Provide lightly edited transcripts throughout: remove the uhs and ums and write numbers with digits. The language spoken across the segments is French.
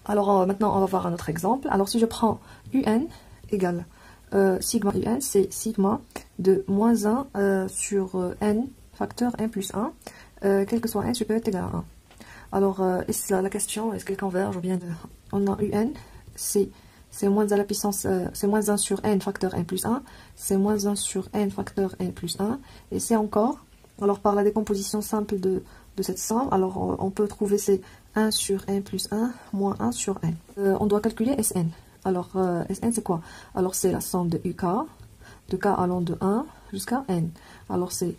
Alors maintenant, on va voir un autre exemple. Alors si je prends UN égale sigma UN, c'est sigma de moins 1 sur n facteur n plus 1, quel que soit n supérieur ou égal à 1. Alors, la question, est-ce qu'elle converge ou bien on a UN, c'est moins 1 à la puissance, c'est moins 1 sur n facteur n plus 1, c'est moins 1 sur n facteur n plus 1, et c'est encore, alors par la décomposition simple de cette somme, alors on peut trouver c'est 1 sur n plus 1 moins 1 sur n. On doit calculer Sn. Alors, Sn c'est quoi? Alors c'est la somme de UK, de k allant de 1 jusqu'à n. Alors c'est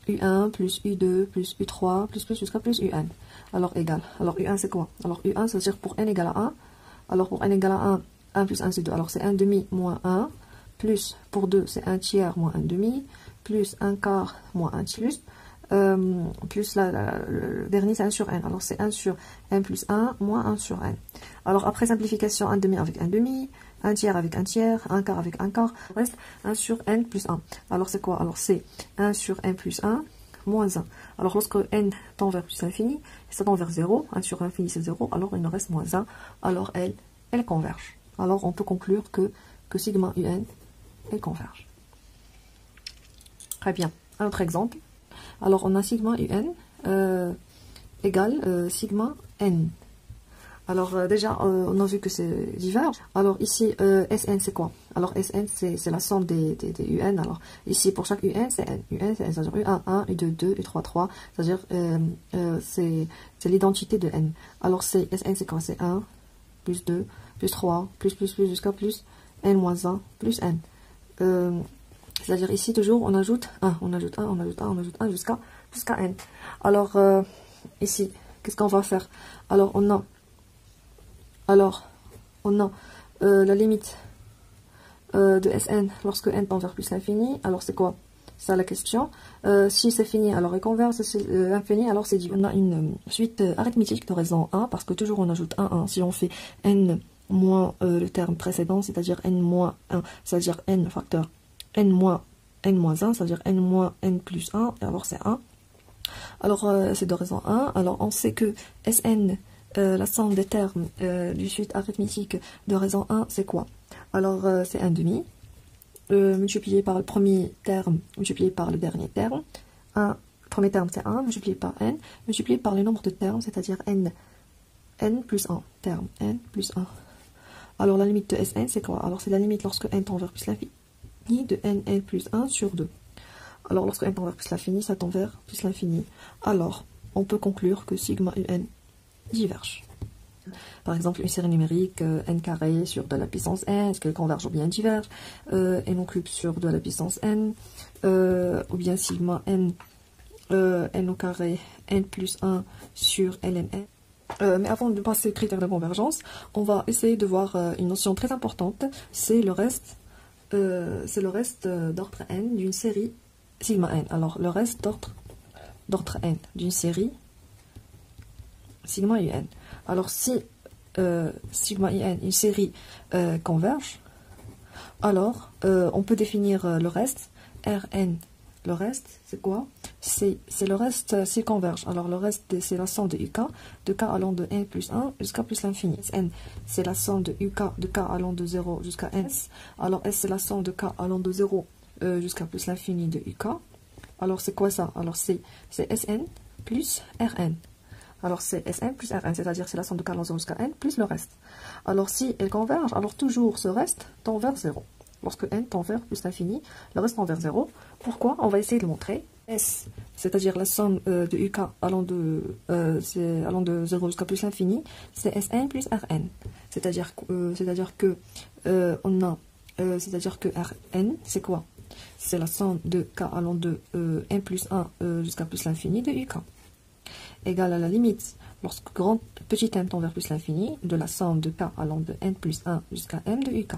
U1 plus U2 plus U3 plus jusqu'à plus UN. Alors égal. Alors U1 c'est quoi? Alors U1 ça veut dire pour n égale à 1. Alors pour n égale à 1, 1 plus 1 c'est 2. Alors c'est 1 demi moins 1. Plus pour 2 c'est 1 tiers moins 1 demi. Plus 1 quart moins 1 tiers. Plus le dernier c'est 1 sur n. Alors c'est 1 sur n plus 1 moins 1 sur n. Alors après simplification, 1 demi avec 1 demi. 1 tiers avec 1 tiers, 1 quart avec 1 quart, reste 1 sur n plus 1. Alors c'est quoi? Alors c'est 1 sur n plus 1 moins 1. Alors lorsque n tend vers plus l'infini, ça tend vers 0, 1 sur l'infini c'est 0, alors il nous reste moins 1, alors elle converge. Alors on peut conclure que sigma un, elle converge. Très bien. Un autre exemple. Alors on a sigma un égale sigma n. Alors déjà, on a vu que c'est divers. Alors ici, Sn c'est quoi? Alors Sn c'est la somme des UN. Alors ici, pour chaque UN, c'est n. UN, c'est-à-dire U1, 1, U2, 2, U3, 3. C'est-à-dire, c'est l'identité de n. Alors Sn c'est quoi? C'est 1, plus 2, plus 3, plus jusqu'à plus n moins 1, plus n. C'est-à-dire ici, toujours, on ajoute 1, on ajoute 1, on ajoute 1, on ajoute 1 jusqu'à n. Alors ici, qu'est-ce qu'on va faire? Alors on a la limite de Sn lorsque n tend vers plus l'infini. Alors c'est quoi? C'est ça la question. Si c'est fini, alors elle converge. Si c'est infini, alors c'est dit. On a une suite arithmétique de raison 1, parce que toujours on ajoute 1, 1. Si on fait n moins le terme précédent, c'est-à-dire n moins 1, c'est-à-dire n facteur n moins 1, c'est-à-dire n moins n plus 1, alors c'est 1. Alors c'est de raison 1. Alors on sait que Sn, la somme des termes du suite arithmétique de raison 1, c'est quoi? Alors, c'est 1 demi, multiplié par le premier terme, multiplié par le dernier terme. Le premier terme, c'est 1, multiplié par n, multiplié par le nombre de termes, c'est-à-dire n plus 1, terme, n plus 1. Alors, la limite de Sn, c'est quoi? Alors, c'est la limite lorsque n tend vers plus l'infini de n plus 1 sur 2. Alors, lorsque n tend vers plus l'infini, ça tend vers plus l'infini. Alors, on peut conclure que sigma un diverge. Par exemple, une série numérique n carré sur de la puissance n, est-ce qu'elle converge ou bien diverge? N au cube sur de la puissance n, ou bien sigma n, n au carré n plus 1 sur ln n. Mais avant de passer au critère de convergence, on va essayer de voir une notion très importante, c'est le reste d'ordre n d'une série sigma n. Alors, le reste d'ordre n d'une série sigma un. Alors si sigma un, une série converge, alors on peut définir le reste, Rn. Le reste, c'est quoi? C'est le reste s'il converge. Alors le reste, c'est la somme de UK, de k allant de n plus 1 jusqu'à plus l'infini. N, c'est la somme de UK, de k allant de 0 jusqu'à n. Alors S, c'est la somme de k allant de 0 jusqu'à plus l'infini de UK. Alors c'est quoi ça? Alors c'est Sn plus Rn. Alors c'est Sn plus Rn, c'est-à-dire c'est la somme de k allant 0 jusqu'à n plus le reste. Alors si elle converge, alors toujours ce reste tend vers 0. Lorsque n tend vers plus l'infini, le reste tend vers 0. Pourquoi? On va essayer de le montrer. S, c'est-à-dire la somme de UK allant de 0 jusqu'à plus l'infini, c'est Sn plus Rn. C'est-à-dire que Rn, c'est quoi? C'est la somme de k allant de n plus 1 jusqu'à plus l'infini de UK. Égale à la limite, lorsque petit m tend vers plus l'infini, de la somme de k allant de n plus 1 jusqu'à m de UK.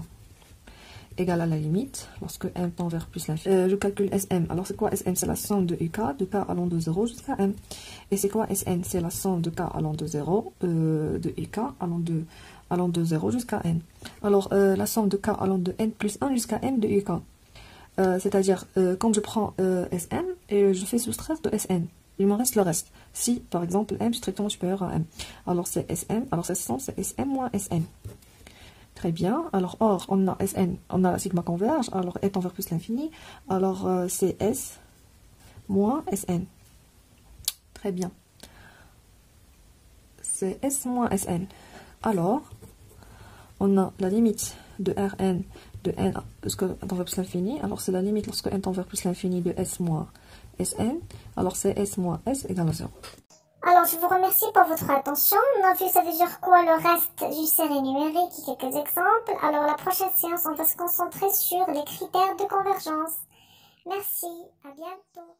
Égale à la limite, lorsque m tend vers plus l'infini. Je calcule Sm. Alors c'est quoi Sm? C'est la somme de UK, de k allant de 0 jusqu'à m. Et c'est quoi Sn? C'est la somme de k allant de 0, de UK allant de 0 jusqu'à n. Alors la somme de k allant de n plus 1 jusqu'à m de UK. C'est-à-dire, quand je prends Sm et je fais soustraire de Sn. il me reste le reste. Si, par exemple, M strictement supérieur à M. Alors, c'est SM. Alors, c'est SM moins SN. Très bien. Alors, or, on a Sn, on a sigma converge. Alors, étant vers plus l'infini. Alors, c'est S moins Sn. Très bien. C'est S moins Sn. Alors, on a la limite de Rn de n lorsque n tend vers plus l'infini. Alors, c'est la limite lorsque n tend vers plus l'infini de S moins Sn. Alors, c'est S moins S égale à 0. Alors, je vous remercie pour votre attention. On a vu ça veut dire quoi le reste du série numérique et quelques exemples. Alors, la prochaine séance, on va se concentrer sur les critères de convergence. Merci, à bientôt.